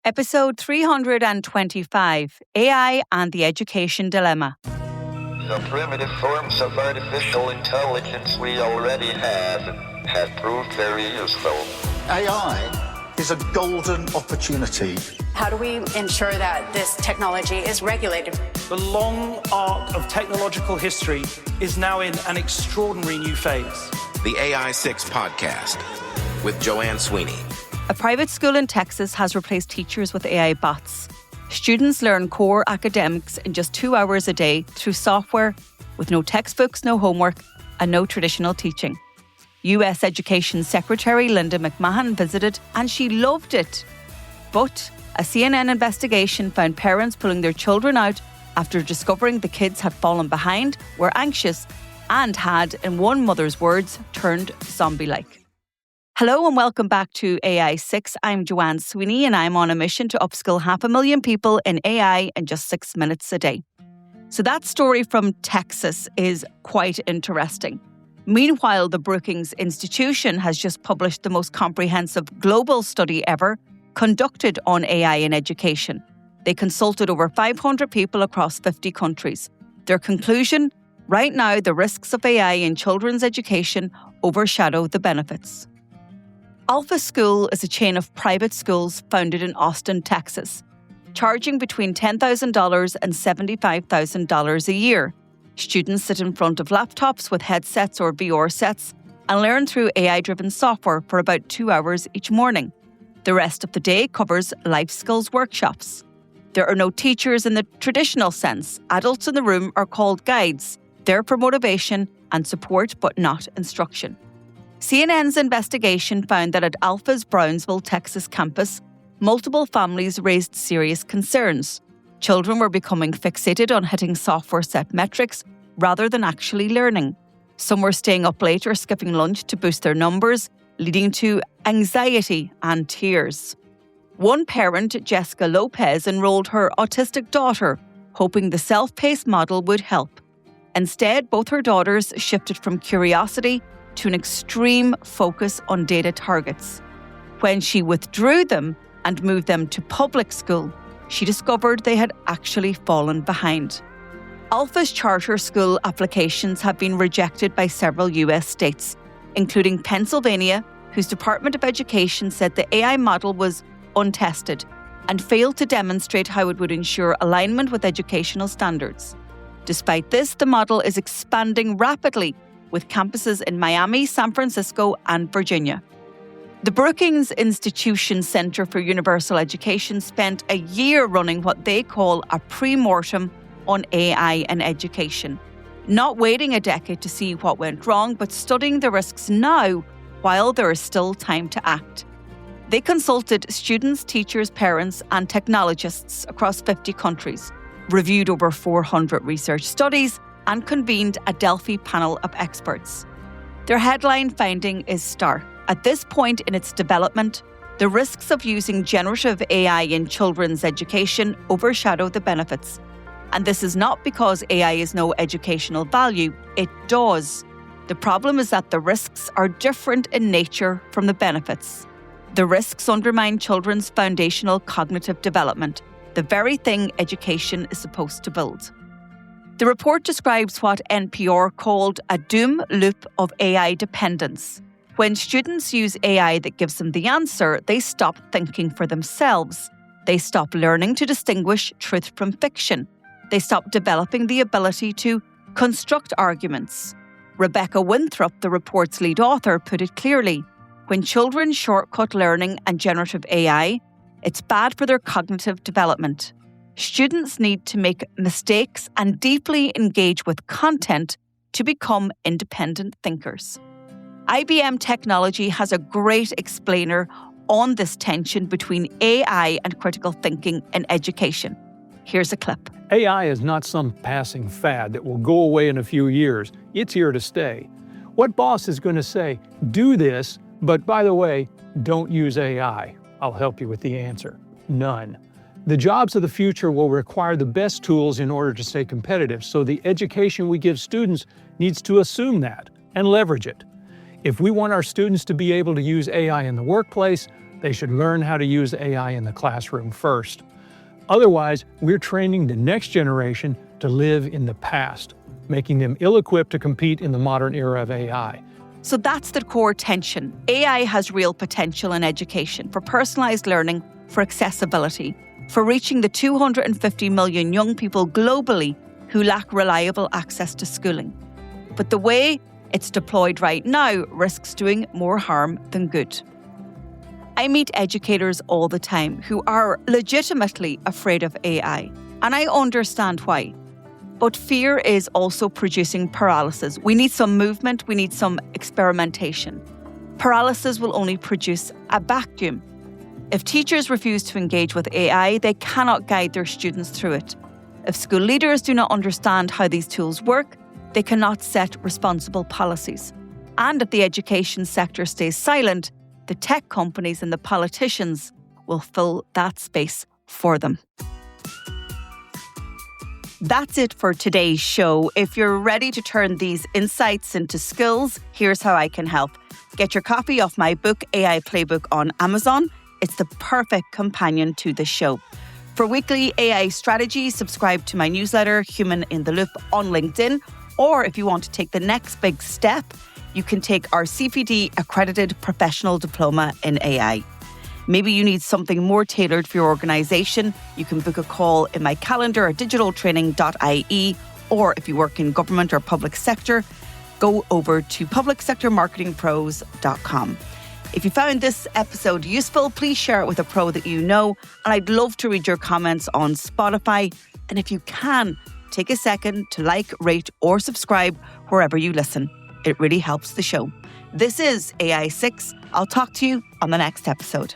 Episode 325, AI and the Education Dilemma. The primitive forms of artificial intelligence we already have proved very useful. AI is a golden opportunity. How do we ensure that this technology is regulated? The long arc of technological history is now in an extraordinary new phase. The AI6 podcast with Joanne Sweeney. A private school in Texas has replaced teachers with AI bots. Students learn core academics in just 2 hours a day through software with no textbooks, no homework, and no traditional teaching. US Education Secretary Linda McMahon visited and she loved it. But a CNN investigation found parents pulling their children out after discovering the kids had fallen behind, were anxious, and had, in one mother's words, turned zombie-like. Hello and welcome back to AI6. I'm Joanne Sweeney and I'm on a mission to upskill 500,000 people in AI in just 6 minutes a day. So that story from Texas is quite interesting. Meanwhile, the Brookings Institution has just published the most comprehensive global study ever conducted on AI in education. They consulted over 500 people across 50 countries. Their conclusion? Right now, the risks of AI in children's education overshadow the benefits. Alpha School is a chain of private schools founded in Austin, Texas, charging between $10,000 and $75,000 a year. Students sit in front of laptops with headsets or VR sets and learn through AI-driven software for about 2 hours each morning. The rest of the day covers life skills workshops. There are no teachers in the traditional sense. Adults in the room are called guides. They're for motivation and support, but not instruction. CNN's investigation found that at Alpha's Brownsville, Texas campus, multiple families raised serious concerns. Children were becoming fixated on hitting software set metrics rather than actually learning. Some were staying up late or skipping lunch to boost their numbers, leading to anxiety and tears. One parent, Jessica Lopez, enrolled her autistic daughter, hoping the self-paced model would help. Instead, both her daughters shifted from curiosity to an extreme focus on data targets. When she withdrew them and moved them to public school, she discovered they had actually fallen behind. Alpha's charter school applications have been rejected by several US states, including Pennsylvania, whose Department of Education said the AI model was untested and failed to demonstrate how it would ensure alignment with educational standards. Despite this, the model is expanding rapidly with campuses in Miami, San Francisco, and Virginia. The Brookings Institution Center for Universal Education spent a year running what they call a pre-mortem on AI and education, not waiting a decade to see what went wrong, but studying the risks now while there is still time to act. They consulted students, teachers, parents, and technologists across 50 countries, reviewed over 400 research studies, and convened a Delphi panel of experts. Their headline finding is stark. At this point in its development, the risks of using generative AI in children's education overshadow the benefits. And this is not because AI is no educational value. It does. The problem is that the risks are different in nature from the benefits. The risks undermine children's foundational cognitive development, the very thing education is supposed to build. The report describes what NPR called a doom loop of AI dependence. When students use AI that gives them the answer, they stop thinking for themselves. They stop learning to distinguish truth from fiction. They stop developing the ability to construct arguments. Rebecca Winthrop, the report's lead author, put it clearly. When children shortcut learning and generative AI, it's bad for their cognitive development. Students need to make mistakes and deeply engage with content to become independent thinkers. IBM Technology has a great explainer on this tension between AI and critical thinking in education. Here's a clip. AI is not some passing fad that will go away in a few years. It's here to stay. What boss is going to say, do this, but by the way, don't use AI? I'll help you with the answer. None. The jobs of the future will require the best tools in order to stay competitive, so the education we give students needs to assume that and leverage it. If we want our students to be able to use AI in the workplace, They should learn how to use AI in the classroom first. Otherwise, we're training the next generation to live in the past, making them ill-equipped to compete in the modern era of AI. So that's the core tension. AI has real potential in education for personalised learning, for accessibility, for reaching the 250 million young people globally who lack reliable access to schooling. But the way it's deployed right now risks doing more harm than good. I meet educators all the time who are legitimately afraid of AI, and I understand why. But fear is also producing paralysis. We need some movement, we need some experimentation. Paralysis will only produce a vacuum. If teachers refuse to engage with AI, they cannot guide their students through it. If school leaders do not understand how these tools work, they cannot set responsible policies. And if the education sector stays silent, the tech companies and the politicians will fill that space for them. That's it for today's show. If you're ready to turn these insights into skills, here's how I can help. Get your copy of my book, AI Playbook, on Amazon. It's the perfect companion to the show. For weekly AI strategy, subscribe to my newsletter, Human in the Loop, on LinkedIn. Or if you want to take the next big step, you can take our CPD accredited professional diploma in AI. Maybe you need something more tailored for your organisation. You can book a call in my calendar at digitaltraining.ie, or if you work in government or public sector, go over to publicsectormarketingpros.com. If you found this episode useful, please share it with a pro that you know, and I'd love to read your comments on Spotify. And if you can, take a second to like, rate, or subscribe wherever you listen. It really helps the show. This is AI6. I'll talk to you on the next episode.